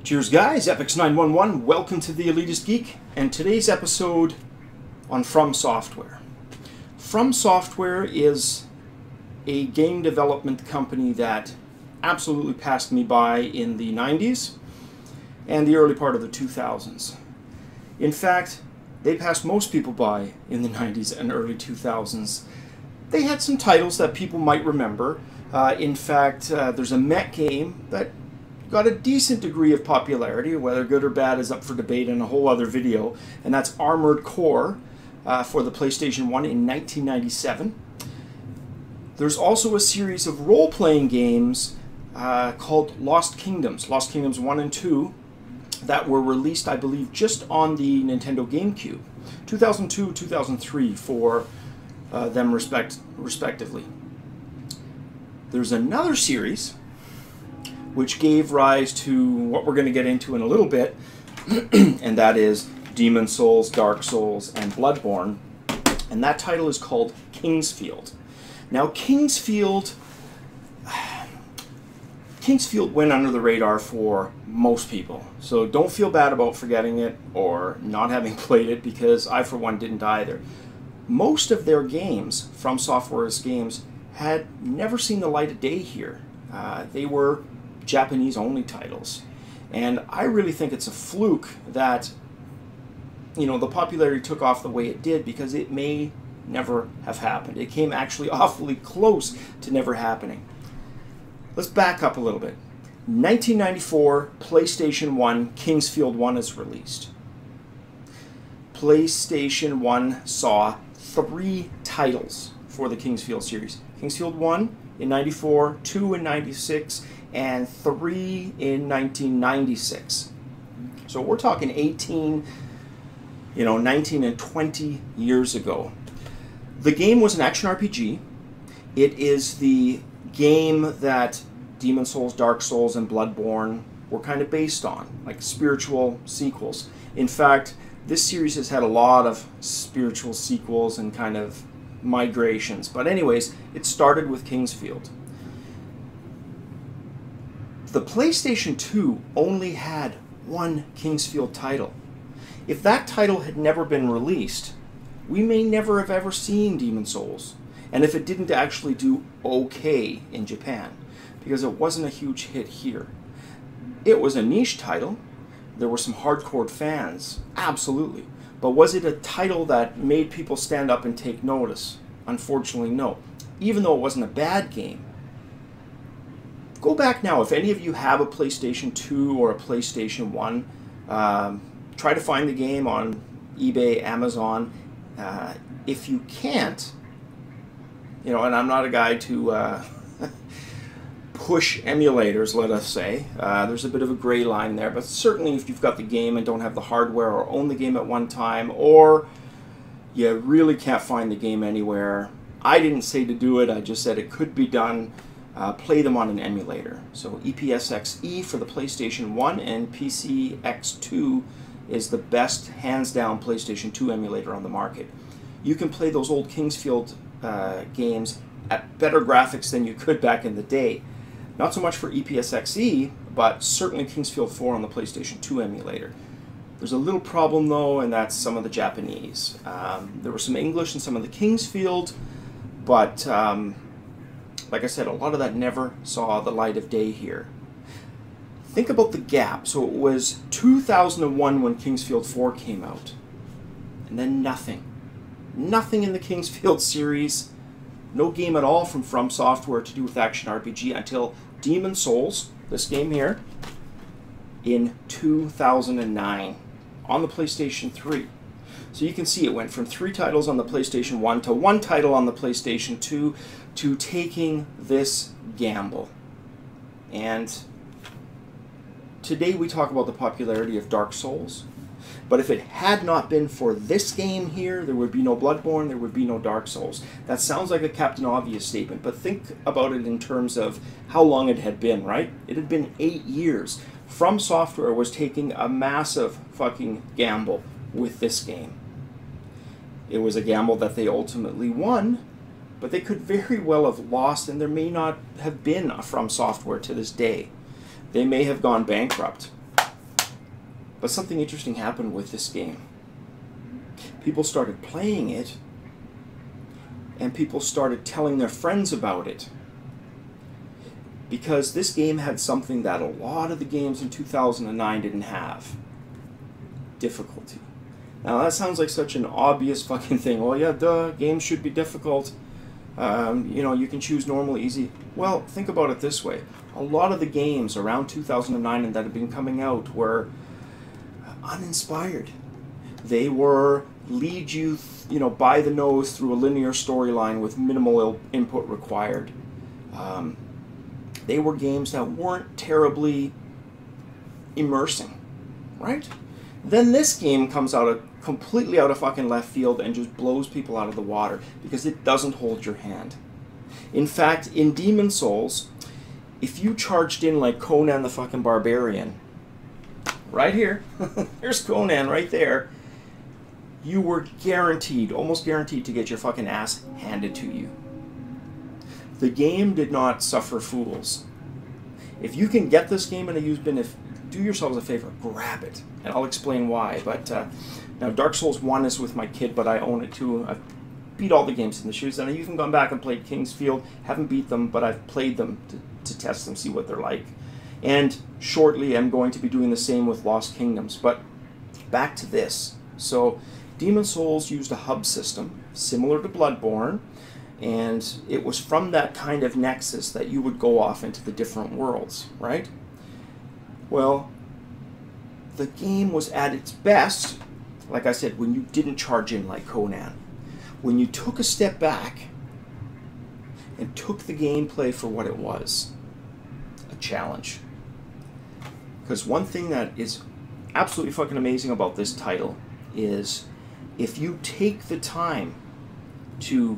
Cheers guys, Epix911, welcome to the Elitist Geek, and today's episode on From Software. From Software is a game development company that absolutely passed me by in the 90s and the early part of the 2000s. In fact, they passed most people by in the 90s and early 2000s. They had some titles that people might remember. In fact, there's a mech game that got a decent degree of popularity. Whether good or bad is up for debate in a whole other video, and that's Armored Core for the PlayStation 1 in 1997. There's also a series of role-playing games called Lost Kingdoms 1 and 2, that were released, I believe, just on the Nintendo GameCube. 2002, 2003 for them respectively. There's another series which gave rise to what we're going to get into in a little bit, and that is Demon's Souls, Dark Souls, and Bloodborne, and that title is called Kingsfield. Now, Kingsfield went under the radar for most people, so don't feel bad about forgetting it or not having played it, because I, for one, didn't either. Most of their games, From Software's games, had never seen the light of day here. They were Japanese-only titles, and I really think it's a fluke that, you know, the popularity took off the way it did, because it may never have happened. It came actually awfully close to never happening. Let's back up a little bit. 1994, PlayStation 1, Kingsfield 1 is released. PlayStation 1 saw 3 titles for the Kingsfield series. Kingsfield 1 in 94, 2 in 96, and 3 in 1996. So we're talking 19 and 20 years ago. The game was an action RPG. It is the game that Demon's Souls, Dark Souls, and Bloodborne were kind of based on, like spiritual sequels. In fact, this series has had a lot of spiritual sequels and kind of migrations. But anyways, it started with Kingsfield. The PlayStation 2 only had one Kingsfield title. If that title had never been released, we may never have ever seen Demon's Souls. And if it didn't actually do okay in Japan, because it wasn't a huge hit here. It was a niche title. There were some hardcore fans, absolutely. But was it a title that made people stand up and take notice? Unfortunately, no. Even though it wasn't a bad game. Go back now, if any of you have a PlayStation 2 or a PlayStation 1, try to find the game on eBay, Amazon. If you can't, you know, and I'm not a guy to push emulators, let us say. There's a bit of a gray line there, but certainly if you've got the game and don't have the hardware or own the game at one time, or you really can't find the game anywhere, I didn't say to do it, I just said it could be done. Play them on an emulator. So EPSXE for the PlayStation 1 and PCX2 is the best, hands-down, PlayStation 2 emulator on the market. You can play those old Kingsfield games at better graphics than you could back in the day. Not so much for EPSXE, but certainly Kingsfield 4 on the PlayStation 2 emulator. There's a little problem though, and that's some of the Japanese. There was some English in some of the Kingsfield, but like I said, a lot of that never saw the light of day here. Think about the gap. So it was 2001 when Kingsfield 4 came out, and then nothing. Nothing in the Kingsfield series. No game at all from Software to do with action RPG until Demon's Souls, this game here, in 2009 on the PlayStation 3. So you can see it went from 3 titles on the PlayStation 1 to 1 title on the PlayStation 2 to taking this gamble. And today we talk about the popularity of Dark Souls. But if it had not been for this game here, there would be no Bloodborne, there would be no Dark Souls. That sounds like a Captain Obvious statement, but think about it in terms of how long it had been, right? It had been 8 years. From Software was taking a massive fucking gamble with this game. It was a gamble that they ultimately won, but they could very well have lost, and there may not have been a From Software to this day. They may have gone bankrupt. But something interesting happened with this game. People started playing it, and people started telling their friends about it. Because this game had something that a lot of the games in 2009 didn't have. Difficulty. Now that sounds like such an obvious fucking thing. Well, yeah, duh, games should be difficult. You know, you can choose normal, easy. Well, think about it this way. A lot of the games around 2009 and that have been coming out were uninspired. They were lead you, by the nose through a linear storyline with minimal input required. They were games that weren't terribly immersing, right? Then this game comes completely out of fucking left field and just blows people out of the water because it doesn't hold your hand. In fact, in Demon Souls, if you charged in like Conan the fucking Barbarian, right here, there's Conan right there, you were guaranteed, almost guaranteed to get your fucking ass handed to you. The game did not suffer fools. If you can get this game in a used bin, do yourselves a favor, grab it. And I'll explain why. But now Dark Souls 1 is with my kid, but I own it too. I've beat all the games in the series, and I've even gone back and played Kingsfield. Haven't beat them, but I've played them to test them, see what they're like. And shortly I'm going to be doing the same with Lost Kingdoms. But back to this. So Demon Souls used a hub system, similar to Bloodborne. And it was from that kind of nexus that you would go off into the different worlds, right? Well, the game was at its best, like I said, when you didn't charge in like Conan. When you took a step back and took the gameplay for what it was, a challenge. Because one thing that is absolutely fucking amazing about this title is if you take the time to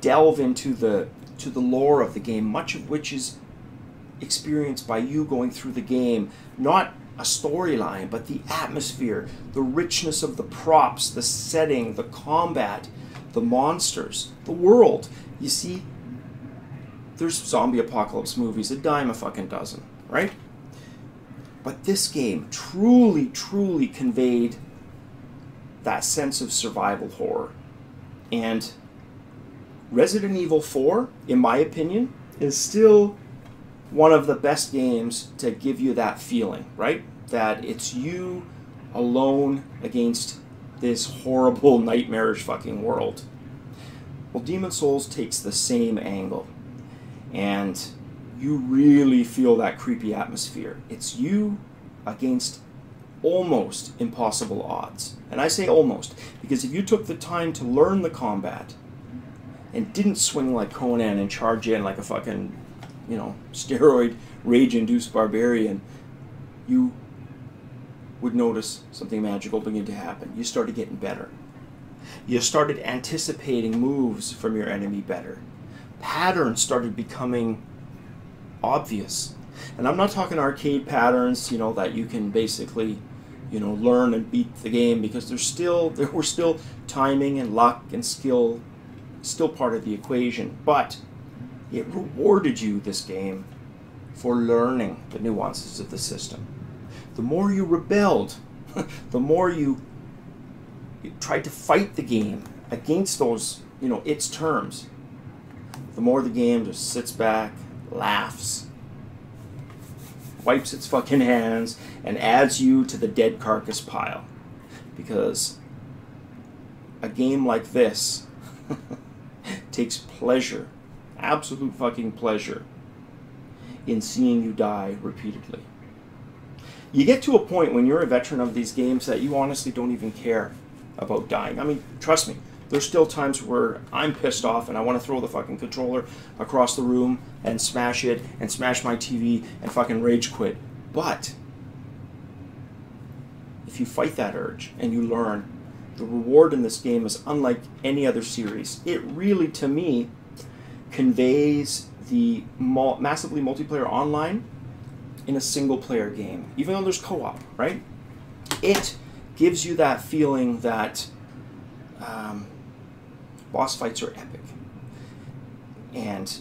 delve into the lore of the game, much of which is experienced by you going through the game, not a storyline, but the atmosphere, the richness of the props, the setting, the combat, the monsters, the world. You see, there's zombie apocalypse movies, a dime a fucking dozen, right? But this game truly, truly conveyed that sense of survival horror. And Resident Evil 4, in my opinion, is still one of the best games to give you that feeling, right? That it's you alone against this horrible, nightmarish fucking world. Well, Demon Souls takes the same angle, and you really feel that creepy atmosphere. It's you against almost impossible odds. And I say almost, because if you took the time to learn the combat, and didn't swing like Conan and charge in like a fucking, steroid rage-induced barbarian, you would notice something magical begin to happen. You started getting better. You started anticipating moves from your enemy better. Patterns started becoming obvious. And I'm not talking arcade patterns, that you can basically, learn and beat the game, because there were still timing and luck and skill still part of the equation, but it rewarded you, this game, for learning the nuances of the system. The more you rebelled, the more you tried to fight the game against those, its terms, the more the game just sits back, laughs, wipes its fucking hands, and adds you to the dead carcass pile. Because a game like this takes pleasure, absolute fucking pleasure, in seeing you die repeatedly. You get to a point when you're a veteran of these games that you honestly don't even care about dying. I mean, trust me, there's still times where I'm pissed off and I want to throw the fucking controller across the room and smash it and smash my TV and fucking rage quit. But if you fight that urge and you learn, the reward in this game is unlike any other series. It really, to me, conveys the massively multiplayer online in a single-player game, even though there's co-op, right? It gives you that feeling that boss fights are epic. And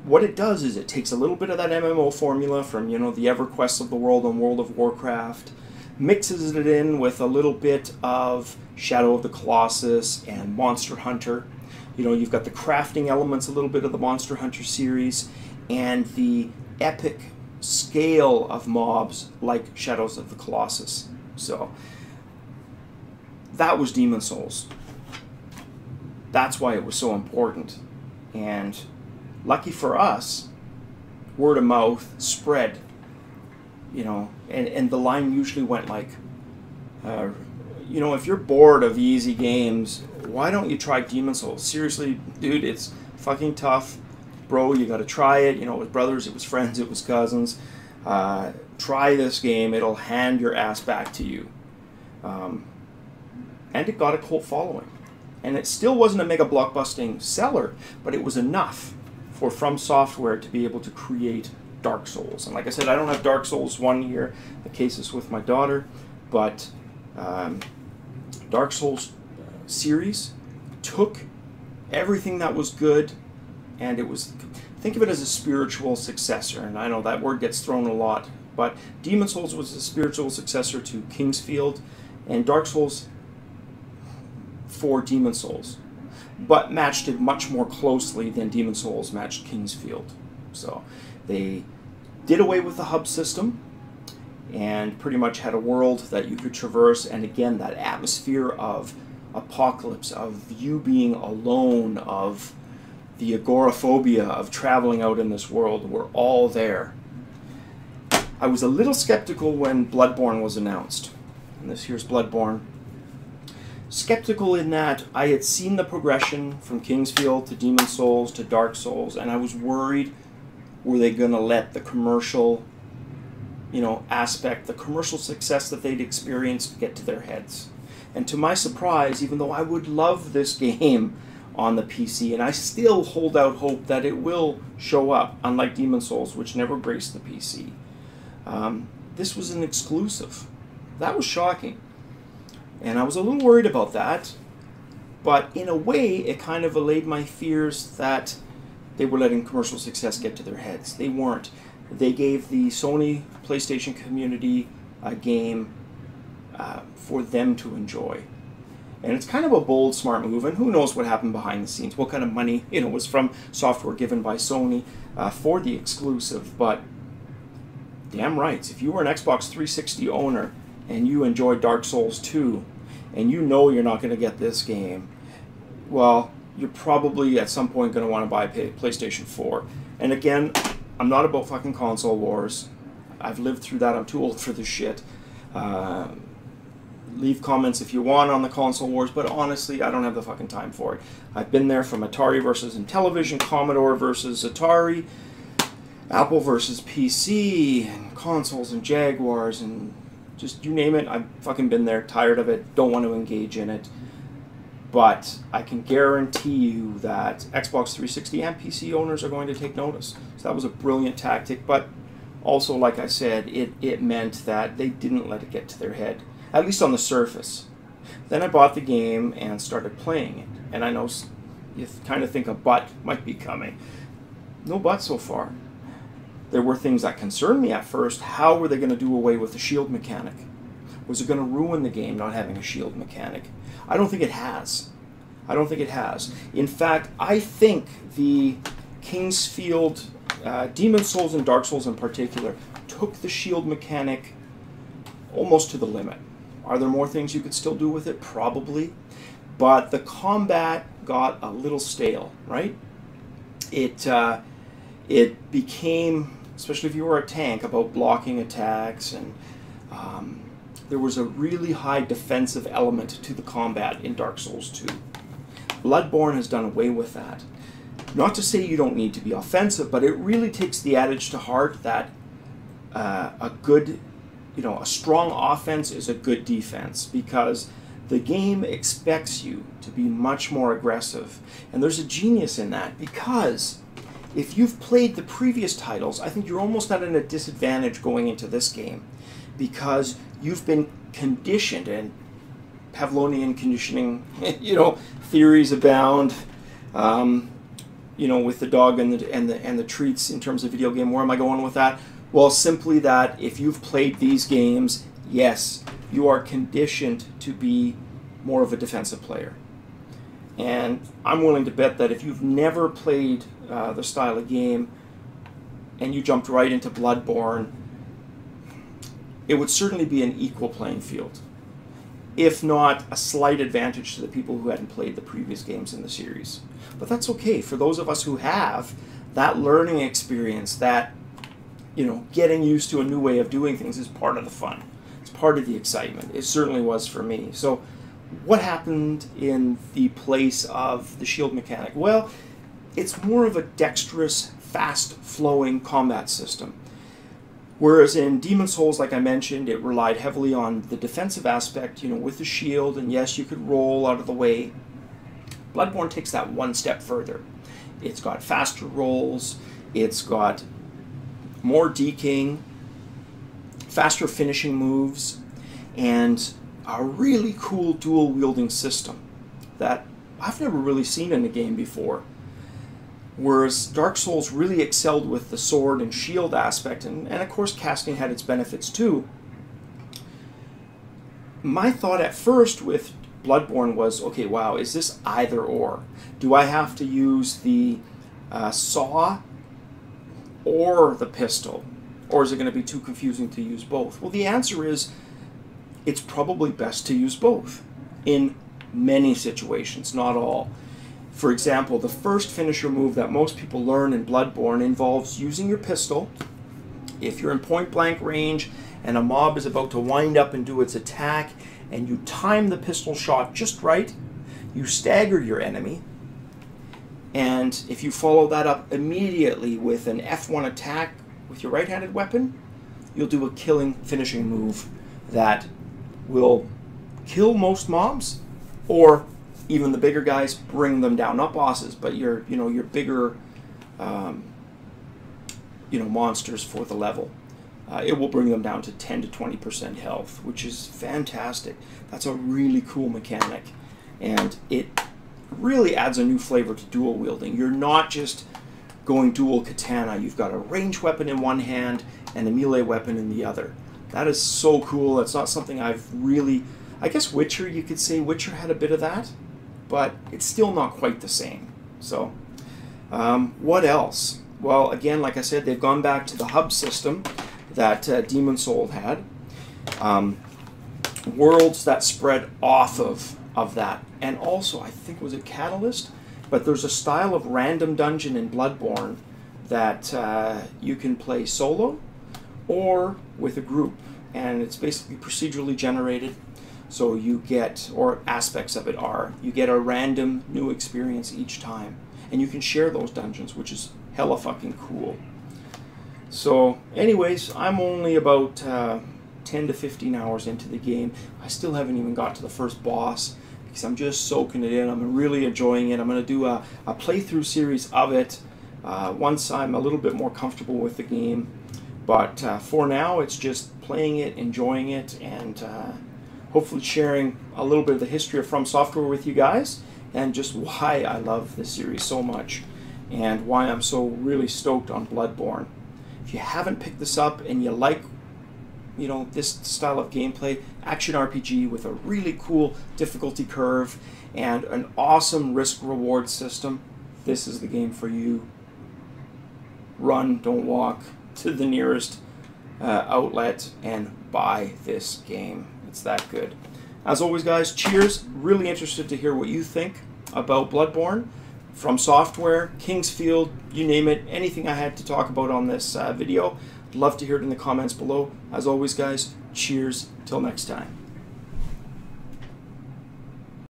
what it does is it takes a little bit of that MMO formula from, the EverQuests of the world and World of Warcraft, mixes it in with a little bit of Shadow of the Colossus and Monster Hunter. You know, you've got the crafting elements, a little bit of the Monster Hunter series, and the epic scale of mobs like Shadows of the Colossus. So that was Demon Souls. That's why it was so important. And lucky for us, word of mouth spread, you know, and the line usually went like, you know, if you're bored of easy games, why don't you try Demon Souls? Seriously, dude, it's fucking tough. Bro, you gotta try it. You know, it was brothers, it was friends, it was cousins. Try this game, it'll hand your ass back to you. And it got a cult following. And it still wasn't a mega blockbusting seller, but it was enough for From Software to be able to create Dark Souls. And like I said, I don't have Dark Souls 1 here. The case is with my daughter. But Dark Souls series took everything that was good, and it was, think of it as a spiritual successor. And I know that word gets thrown a lot, but Demon Souls was a spiritual successor to Kingsfield, and Dark Souls for Demon Souls, but matched it much more closely than Demon Souls matched Kingsfield. So they did away with the hub system and pretty much had a world that you could traverse, and again, that atmosphere of apocalypse, of you being alone, of the agoraphobia of traveling out in this world were all there. I was a little skeptical when Bloodborne was announced, and this here's Bloodborne. Skeptical in that I had seen the progression from Kingsfield to Demon Souls to Dark Souls, and I was worried, were they going to let the commercial, you know, aspect, the commercial success that they'd experienced get to their heads. And to my surprise, even though I would love this game on the PC, and I still hold out hope that it will show up, unlike Demon Souls, which never graced the PC, this was an exclusive. That was shocking. And I was a little worried about that, but in a way, it kind of allayed my fears that they were letting commercial success get to their heads. They weren't. They gave the Sony PlayStation community a game for them to enjoy. And it's kind of a bold, smart move, and who knows what happened behind the scenes, what kind of money, you know, was from software given by Sony for the exclusive. But damn right, if you were an Xbox 360 owner and you enjoyed Dark Souls 2, and you know you're not going to get this game, well, you're probably at some point going to want to buy a PlayStation 4. And again, I'm not about fucking console wars. I've lived through that. I'm too old for this shit. Leave comments if you want on the console wars, but honestly, I don't have the fucking time for it. I've been there from Atari versus Intellivision, Commodore versus Atari, Apple versus PC, and consoles and Jaguars, and just you name it, I've fucking been there, tired of it, don't want to engage in it. But I can guarantee you that Xbox 360 and PC owners are going to take notice. So that was a brilliant tactic, but also, like I said, it meant that they didn't let it get to their head, at least on the surface. Then I bought the game and started playing it. And I know you kind of think a but might be coming. No but so far. There were things that concerned me at first. How were they going to do away with the shield mechanic? Was it going to ruin the game not having a shield mechanic? I don't think it has. I don't think it has. In fact, I think the Kingsfield, Demon Souls and Dark Souls in particular, took the shield mechanic almost to the limit. Are there more things you could still do with it? Probably. But the combat got a little stale, right? It became, especially if you were a tank, about blocking attacks, and there was a really high defensive element to the combat in Dark Souls 2. Bloodborne has done away with that. Not to say you don't need to be offensive, but it really takes the adage to heart that a strong offense is a good defense, because the game expects you to be much more aggressive. And there's a genius in that, because if you've played the previous titles, I think you're almost at a disadvantage going into this game, because you've been conditioned, and Pavlovian conditioning, theories abound. With the dog and the treats in terms of video game. Where am I going with that? Well, simply that if you've played these games yes, you are conditioned to be more of a defensive player. And I'm willing to bet that if you've never played the style of game and you jumped right into Bloodborne, it would certainly be an equal playing field, if not a slight advantage to the people who hadn't played the previous games in the series. But that's okay. For those of us who have, that learning experience, that, getting used to a new way of doing things is part of the fun. It's part of the excitement. It certainly was for me. So what happened in the place of the shield mechanic? Well, it's more of a dexterous, fast-flowing combat system. Whereas in Demon's Souls, like I mentioned, it relied heavily on the defensive aspect, with the shield, and yes, you could roll out of the way. Bloodborne takes that one step further. It's got faster rolls, it's got more deking, faster finishing moves, and a really cool dual-wielding system that I've never really seen in a game before. Whereas Dark Souls really excelled with the sword and shield aspect, and of course casting had its benefits too. My thought at first with Bloodborne was, okay, wow, is this either or? Do I have to use the saw or the pistol? Or is it going to be too confusing to use both? Well, the answer is it's probably best to use both in many situations, not all. For example, the first finisher move that most people learn in Bloodborne involves using your pistol. If you're in point-blank range and a mob is about to wind up and do its attack, and you time the pistol shot just right, you stagger your enemy, and if you follow that up immediately with an F1 attack with your right-handed weapon, you'll do a killing finishing move that will kill most mobs, or even the bigger guys, bring them down. Not bosses, but your bigger monsters for the level. It will bring them down to 10 to 20% health, which is fantastic. That's a really cool mechanic, and it really adds a new flavor to dual wielding. You're not just going dual katana. You've got a ranged weapon in one hand and a melee weapon in the other. That is so cool. It's not something I've really... I guess Witcher, you could say Witcher had a bit of that, but it's still not quite the same. So, what else? Well, again, like I said, they've gone back to the hub system that Demon's Souls had. Worlds that spread off of that. And also, I think, was it Catalyst? But there's a style of random dungeon in Bloodborne that you can play solo or with a group. And it's basically procedurally generated. So you get, or aspects of it are, you get a random new experience each time. And you can share those dungeons, which is hella fucking cool. So anyways, I'm only about 10 to 15 hours into the game. I still haven't even got to the first boss because I'm just soaking it in. I'm really enjoying it. I'm going to do a playthrough series of it once I'm a little bit more comfortable with the game. But for now, it's just playing it, enjoying it, and hopefully sharing a little bit of the history of From Software with you guys, and just why I love this series so much, and why I'm so really stoked on Bloodborne. If you haven't picked this up and you like, this style of gameplay, action RPG with a really cool difficulty curve and an awesome risk-reward system, this is the game for you. Run, don't walk to the nearest outlet and buy this game. It's that good. As always, guys, cheers. Really interested to hear what you think about Bloodborne, From Software, Kingsfield, you name it. Anything I had to talk about on this video, I'd love to hear it in the comments below. As always, guys, cheers. Till next time.